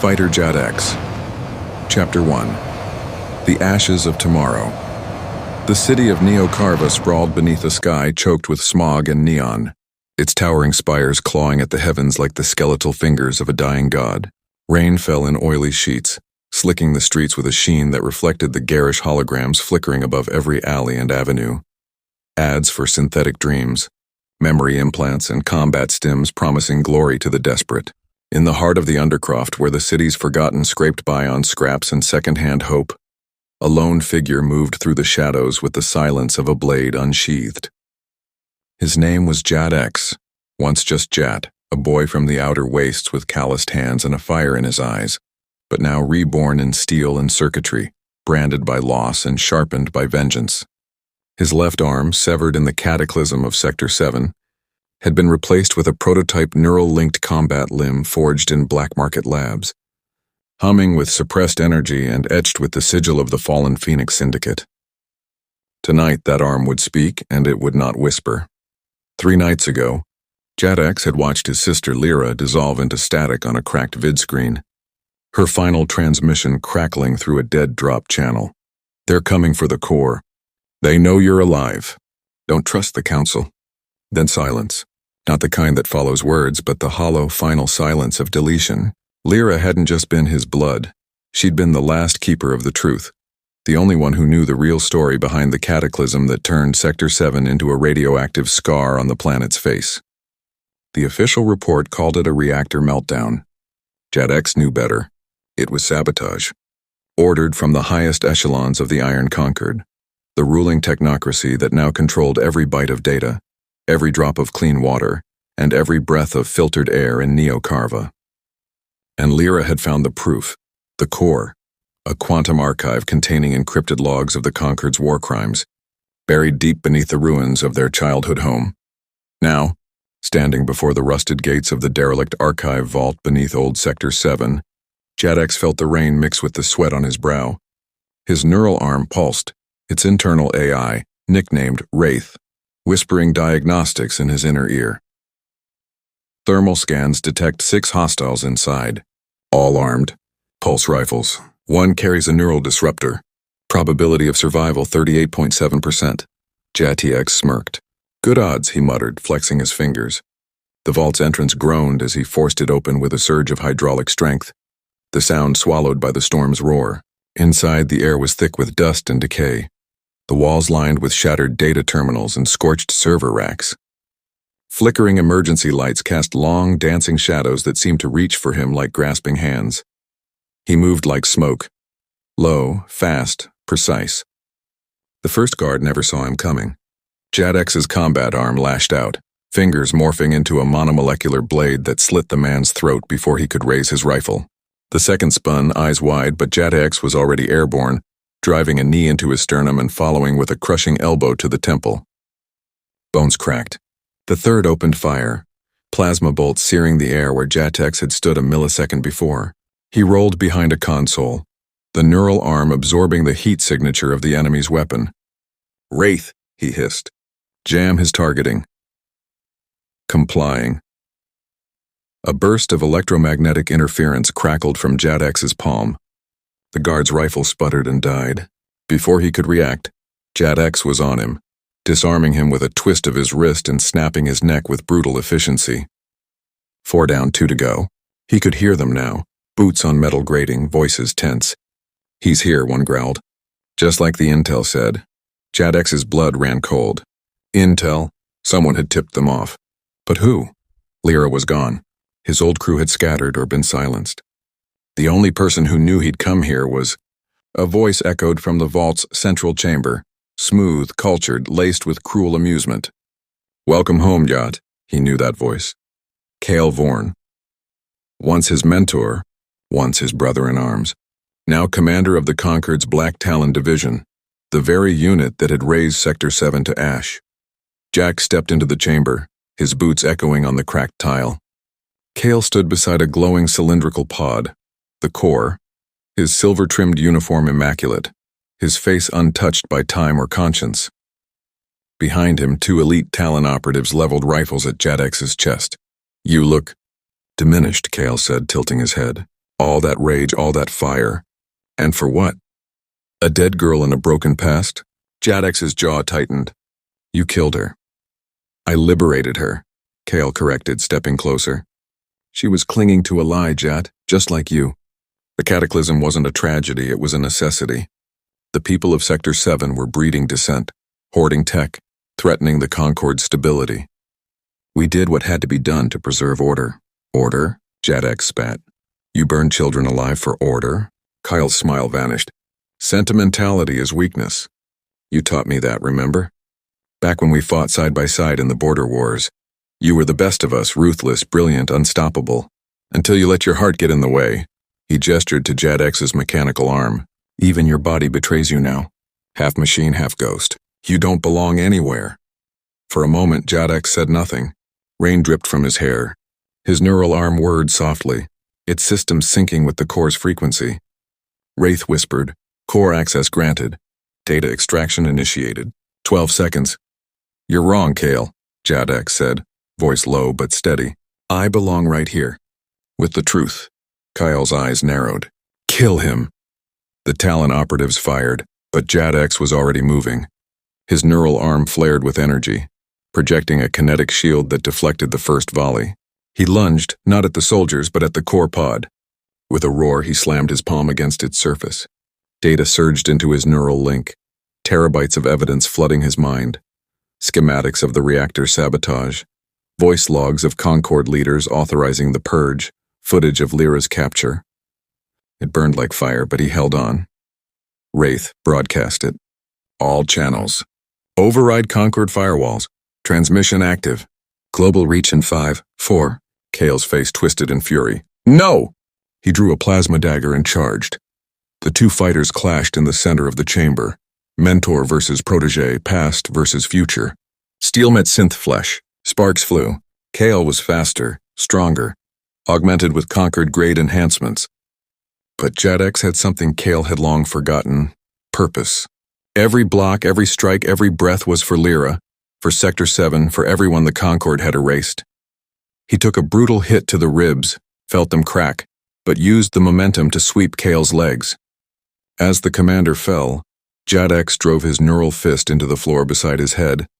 Fighter JatX. Chapter 1. The Ashes of Tomorrow. The city of Neokarva sprawled beneath a sky choked with smog and neon, its towering spires clawing at the heavens like the skeletal fingers of a dying god. Rain fell in oily sheets, slicking the streets with a sheen that reflected the garish holograms flickering above every alley and avenue. Ads for synthetic dreams, memory implants, and combat stims promising glory to the desperate. In the heart of the undercroft, where the city's forgotten scraped by on scraps and second-hand hope, a lone figure moved through the shadows with the silence of a blade unsheathed. His name was JatX, once just Jat, a boy from the outer wastes with calloused hands and a fire in his eyes, but now reborn in steel and circuitry, branded by loss and sharpened by vengeance. His left arm, severed in the cataclysm of Sector 7, had been replaced with a prototype neural-linked combat limb forged in black market labs, humming with suppressed energy and etched with the sigil of the fallen Phoenix Syndicate. Tonight that arm would speak, and it would not whisper. 3 nights ago, JatX had watched his sister Lyra dissolve into static on a cracked vidscreen, her final transmission crackling through a dead drop channel. They're coming for the core. They know you're alive. Don't trust the council. Then silence. Not the kind that follows words, but the hollow, final silence of deletion. Lyra hadn't just been his blood. She'd been the last keeper of the truth, the only one who knew the real story behind the cataclysm that turned Sector 7 into a radioactive scar on the planet's face. The official report called it a reactor meltdown. JatX knew better. It was sabotage. Ordered from the highest echelons of the Iron Conquered, the ruling technocracy that now controlled every byte of data, every drop of clean water, and every breath of filtered air in Neokarva. And Lyra had found the proof, the core, a quantum archive containing encrypted logs of the Conquered's war crimes, buried deep beneath the ruins of their childhood home. Now, standing before the rusted gates of the derelict archive vault beneath old Sector 7, JatX felt the rain mix with the sweat on his brow. His neural arm pulsed, its internal AI, nicknamed Wraith, whispering diagnostics in his inner ear. Thermal scans detect 6 hostiles inside, all armed. Pulse rifles. 1 carries a neural disruptor. Probability of survival 38.7%. JatX smirked. Good odds, he muttered, flexing his fingers. The vault's entrance groaned as he forced it open with a surge of hydraulic strength, the sound swallowed by the storm's roar. Inside, the air was thick with dust and decay, the walls lined with shattered data terminals and scorched server racks. Flickering emergency lights cast long, dancing shadows that seemed to reach for him like grasping hands. He moved like smoke, low, fast, precise. The first guard never saw him coming. JatX's combat arm lashed out, fingers morphing into a monomolecular blade that slit the man's throat before he could raise his rifle. The second spun, eyes wide, but JatX was already airborne, driving a knee into his sternum and following with a crushing elbow to the temple. Bones cracked. The third opened fire, plasma bolts searing the air where JatX had stood a millisecond before. He rolled behind a console, the neural arm absorbing the heat signature of the enemy's weapon. Wraith, he hissed. Jam his targeting. Complying. A burst of electromagnetic interference crackled from JatX's palm. The guard's rifle sputtered and died. Before he could react, JatX was on him, disarming him with a twist of his wrist and snapping his neck with brutal efficiency. 4 down, 2 to go. He could hear them now, boots on metal grating, voices tense. He's here, one growled. Just like the intel said. JatX's blood ran cold. Intel? Someone had tipped them off. But who? Lyra was gone. His old crew had scattered or been silenced. The only person who knew he'd come here was... A voice echoed from the vault's central chamber, smooth, cultured, laced with cruel amusement. Welcome home, Jat, he knew that voice. Kale Vorn. Once his mentor, once his brother-in-arms, now commander of the Conquered's Black Talon Division, the very unit that had razed Sector 7 to ash. Jack stepped into the chamber, his boots echoing on the cracked tile. Kale stood beside a glowing cylindrical pod, the core, his silver-trimmed uniform immaculate, his face untouched by time or conscience. Behind him, 2 elite Talon operatives leveled rifles at JatX's chest. You look diminished, Kale said, tilting his head. All that rage, all that fire. And for what? A dead girl in a broken past? JatX's jaw tightened. You killed her. I liberated her, Kale corrected, stepping closer. She was clinging to a lie, Jat, just like you. The cataclysm wasn't a tragedy, it was a necessity. The people of Sector 7 were breeding dissent, hoarding tech, threatening the Concord's stability. We did what had to be done to preserve order. Order? JatX spat. You burned children alive for order? Kyle's smile vanished. Sentimentality is weakness. You taught me that, remember? Back when we fought side by side in the border wars. You were the best of us, ruthless, brilliant, unstoppable. Until you let your heart get in the way. He gestured to JatX's mechanical arm. Even your body betrays you now. Half machine, half ghost. You don't belong anywhere. For a moment, JatX said nothing. Rain dripped from his hair. His neural arm whirred softly, its system syncing with the core's frequency. Wraith whispered, core access granted. Data extraction initiated. 12 seconds. You're wrong, Kale, JatX said, voice low but steady. I belong right here. With the truth. Kyle's eyes narrowed. Kill him. The Talon operatives fired, but JatX was already moving. His neural arm flared with energy, projecting a kinetic shield that deflected the first volley. He lunged, not at the soldiers, but at the core pod. With a roar, he slammed his palm against its surface. Data surged into his neural link, terabytes of evidence flooding his mind. Schematics of the reactor sabotage, voice logs of Concord leaders authorizing the purge, footage of Lyra's capture. It burned like fire, but he held on. Wraith broadcast it. All channels. Override Concord firewalls. Transmission active. Global reach in 5, 4. Kale's face twisted in fury. No! He drew a plasma dagger and charged. The two fighters clashed in the center of the chamber. Mentor versus protege, past versus future. Steel met synth flesh. Sparks flew. Kale was faster, stronger, augmented with Concord-grade enhancements. But JatX had something Kale had long forgotten. Purpose. Every block, every strike, every breath was for Lyra, for Sector 7, for everyone the Concord had erased. He took a brutal hit to the ribs, felt them crack, but used the momentum to sweep Kale's legs. As the commander fell, JatX drove his neural fist into the floor beside his head,